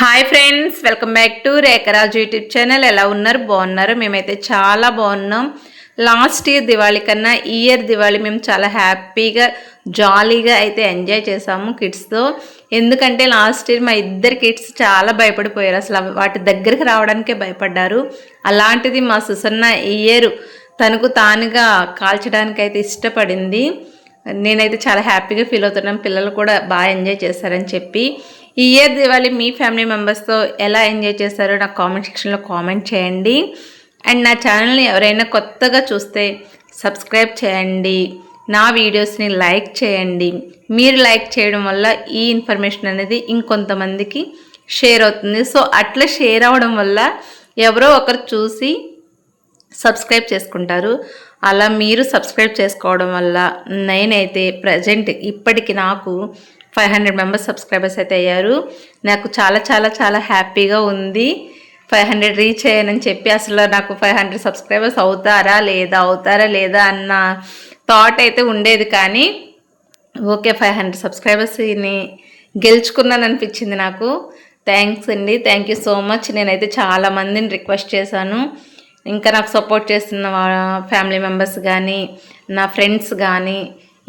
Hi friends, welcome back to Rekharaju YouTube channel. ఎలా ఉన్నారు? బాగున్నారు? మేమైతే చాలా బాగున్నాం. లాస్ట్ ఇయర్ దివాళీ కన్నా ఈ ఇయర్ దివాళీ మేము చాలా హ్యాపీగా జాలీగా అయితే ఎంజాయ్ చేసాము కిడ్స్తో. ఎందుకంటే లాస్ట్ ఇయర్ మా ఇద్దరు కిడ్స్ చాలా భయపడిపోయారు, అసలు వాటి దగ్గరికి రావడానికే భయపడ్డారు. అలాంటిది మా సుసన్న ఈ ఇయర్ తనకు తానుగా కాల్చడానికి అయితే ఇష్టపడింది. నేనైతే చాలా హ్యాపీగా ఫీల్ అవుతున్నాను. పిల్లలు కూడా బాగా ఎంజాయ్ చేశారని చెప్పి. ఈ ఇయర్ దివాళీ మీ ఫ్యామిలీ మెంబర్స్తో ఎలా ఎంజాయ్ చేశారో నాకు కామెంట్ సెక్షన్లో కామెంట్ చేయండి. అండ్ నా ఛానల్ని ఎవరైనా కొత్తగా చూస్తే సబ్స్క్రైబ్ చేయండి, నా వీడియోస్ని లైక్ చేయండి. మీరు లైక్ చేయడం వల్ల ఈ ఇన్ఫర్మేషన్ అనేది ఇంకొంతమందికి షేర్ అవుతుంది. సో అట్లా షేర్ అవ్వడం వల్ల ఎవరో ఒకరు చూసి సబ్స్క్రైబ్ చేసుకుంటారు. అలా మీరు సబ్స్క్రైబ్ చేసుకోవడం వల్ల నేనైతే ప్రజెంట్ ఇప్పటికి నాకు 500 మెంబర్స్ సబ్స్క్రైబర్స్ అయితే అయ్యారు. నాకు చాలా చాలా చాలా హ్యాపీగా ఉంది. 500 రీచ్ అయ్యానని చెప్పి అసలు నాకు 500 సబ్స్క్రైబర్స్ అవుతారా లేదా అన్న థాట్ అయితే ఉండేది. కానీ ఓకే, 500 సబ్స్క్రైబర్స్ని గెలుచుకున్నాను అనిపించింది నాకు. థ్యాంక్స్ అండి, థ్యాంక్ యూ సో మచ్. నేనైతే చాలామందిని రిక్వెస్ట్ చేశాను. ఇంకా నాకు సపోర్ట్ చేస్తున్న ఫ్యామిలీ మెంబర్స్ కానీ, నా ఫ్రెండ్స్ కానీ,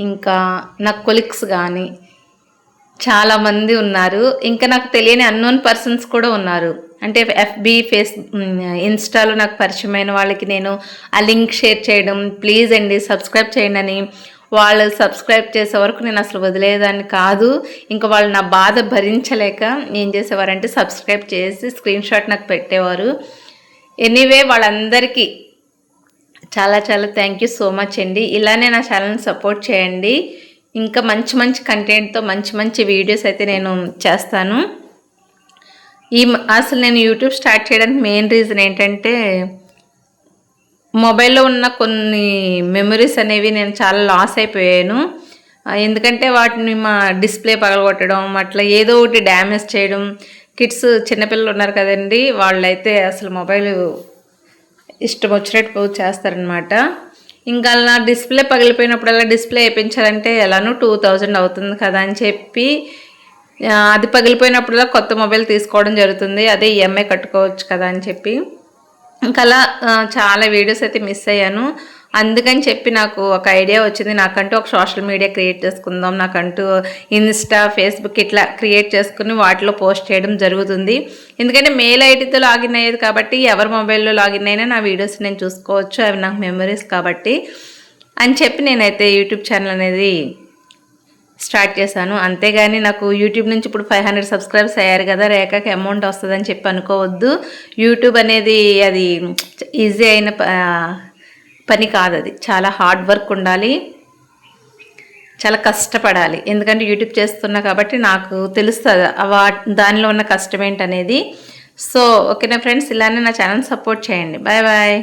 ఇంకా నా కొలీగ్స్ కానీ చాలామంది ఉన్నారు. ఇంకా నాకు తెలియని అన్నోన్ పర్సన్స్ కూడా ఉన్నారు. అంటే ఎఫ్బి, ఇన్స్టాలో నాకు పరిచయమైన వాళ్ళకి నేను ఆ లింక్ షేర్ చేయడం, ప్లీజ్ అండి సబ్స్క్రైబ్ చేయండి అని. వాళ్ళు సబ్స్క్రైబ్ చేసే వరకు నేను అసలు వదిలేదాన్ని కాదు. ఇంకా వాళ్ళు నా బాధ భరించలేక ఏం చేసేవారంటే సబ్స్క్రైబ్ చేసి స్క్రీన్ షాట్ నాకు పెట్టేవారు. ఎనీవే వాళ్ళందరికీ చాలా చాలా థ్యాంక్ యూ సో మచ్ అండి. ఇలానే నా ఛానల్ని సపోర్ట్ చేయండి. ఇంకా మంచి మంచి కంటెంట్తో మంచి మంచి వీడియోస్ అయితే నేను చేస్తాను. అసలు నేను యూట్యూబ్ స్టార్ట్ చేయడానికి మెయిన్ రీజన్ ఏంటంటే మొబైల్లో ఉన్న కొన్ని మెమరీస్ అనేవి నేను చాలా లాస్ అయిపోయాను. ఎందుకంటే వాటిని మా డిస్ప్లే పగలగొట్టడం, అట్లా ఏదో ఒకటి డ్యామేజ్ చేయడం. కిడ్స్ చిన్నపిల్లలు ఉన్నారు కదండి, వాళ్ళైతే అసలు మొబైల్ ఇష్టం వచ్చినట్టు చేస్తారనమాట. ఇంకా అలా డిస్ప్లే పగిలిపోయినప్పుడల్లా డిస్ప్లే వేయించాలంటే ఎలానో 2000 అవుతుంది కదా అని చెప్పి అది పగిలిపోయినప్పుడల్లా కొత్త మొబైల్ తీసుకోవడం జరుగుతుంది. అదే ఈఎంఐ కట్టుకోవచ్చు కదా అని చెప్పి ఇంకా అలా చాలా వీడియోస్ అయితే మిస్ అయ్యాను. అందుకని చెప్పి నాకు ఒక ఐడియా వచ్చింది, నాకంటూ ఒక సోషల్ మీడియా క్రియేట్ చేసుకుందాం, నాకంటూ ఇన్స్టా, ఫేస్బుక్ ఇట్లా క్రియేట్ చేసుకుని వాటిలో పోస్ట్ చేయడం జరుగుతుంది. ఎందుకంటే మెయిల్ ఐడితో లాగిన్ అయ్యేది కాబట్టి ఎవరి మొబైల్లో లాగిన్ అయినా నా వీడియోస్ నేను చూసుకోవచ్చు, అవి నాకు మెమరీస్ కాబట్టి అని చెప్పి నేనైతే యూట్యూబ్ ఛానల్ అనేది స్టార్ట్ చేశాను. అంతేగాని నాకు యూట్యూబ్ నుంచి ఇప్పుడు 500 సబ్స్క్రైబర్స్ అయ్యారు కదా, రేఖకి అమౌంట్ వస్తుందని చెప్పి అనుకోవద్దు. యూట్యూబ్ అనేది అది ఈజీ అయిన పని కాదు, అది చాలా హార్డ్ వర్క్ ఉండాలి, చాలా కష్టపడాలి. ఎందుకంటే యూట్యూబ్ చేస్తున్నా కాబట్టి నాకు తెలుస్తుంది దానిలో ఉన్న కష్టం ఏంటనేది. సో ఓకేనా ఫ్రెండ్స్, ఇలానే నా ఛానల్ సపోర్ట్ చేయండి. Bye bye.